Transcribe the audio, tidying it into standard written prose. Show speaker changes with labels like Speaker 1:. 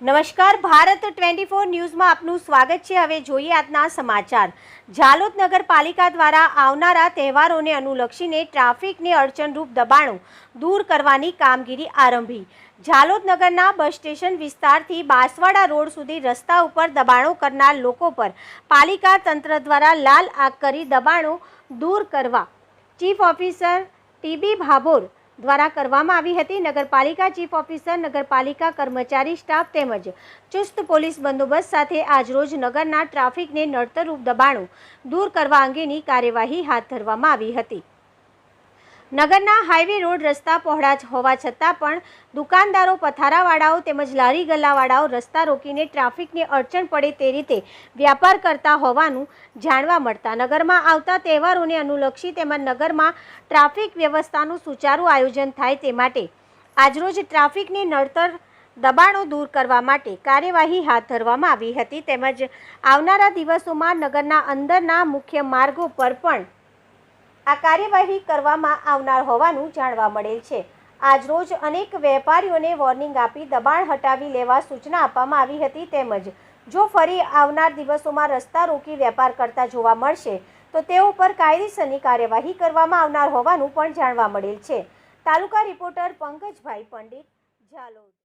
Speaker 1: નમસ્કાર, ભારત 24 ન્યૂઝમાં આપનું સ્વાગત છે। હવે જોઈએ આજના સમાચાર। ઝાલોદ નગરપાલિકા દ્વારા આવનારા તહેવારોને અનુલક્ષીને ટ્રાફિકને અડચણરૂપ દબાણો દૂર કરવાની કામગીરી આરંભી। ઝાલોદ નગરના બસ સ્ટેશન વિસ્તારથી બાંસવાડા રોડ સુધી રસ્તા ઉપર દબાણો કરનાર લોકો પર પાલિકા તંત્ર દ્વારા લાલ આંખ કરી દબાણો દૂર કરવા ચીફ ઓફિસર ટીબી ભાભોર દ્વારા કરવામાં આવી હતી। નગરપાલિકા ચીફ ઓફિસર, નગરપાલિકા કર્મચારી સ્ટાફ તેમજ ચુસ્ત પોલીસ બંદોબસ્ત સાથે આજરોજ નગરના ટ્રાફિકને નડતરરૂપ દબાણો દૂર કરવા અંગેની કાર્યવાહી હાથ ધરવામાં આવી હતી। નગરના હાઈવે રોડ રસ્તા પહોળા હોવા છતાં પણ દુકાનદારો, પથારાવાળાઓ તેમજ લારી ગલ્લાવાળાઓ રસ્તા રોકીને ટ્રાફિકને અડચણ પડે તે રીતે વ્યાપાર કરતા હોવાનું જાણવા મળતા નગરમાં આવતા તહેવારોને અનુલક્ષી તેમજ નગરમાં ટ્રાફિક વ્યવસ્થાનું સુચારું આયોજન થાય તે માટે આજરોજ ટ્રાફિકને નડતર દબાણો દૂર કરવા માટે કાર્યવાહી હાથ ધરવામાં આવી હતી। તેમજ આવનારા દિવસોમાં નગરના અંદરના મુખ્ય માર્ગો પર પણ આ કાર્યવાહી કરવામાં આવનાર હોવાનું જાણવા મળેલ છે। આજરોજ અનેક વેપારીઓને વોર્નિંગ આપી દબાણ હટાવી લેવા સૂચના આપવામાં આવી હતી। તેમજ જો ફરી આવનાર દિવસોમાં રસ્તા રોકી વેપાર કરતા જોવા મળશે તો તેઓ પર કાયદેસરની કાર્યવાહી કરવામાં આવનાર હોવાનું પણ જાણવા મળેલ છે। તાલુકા રિપોર્ટર પંકજભાઈ પંડિત, ઝાલોદ।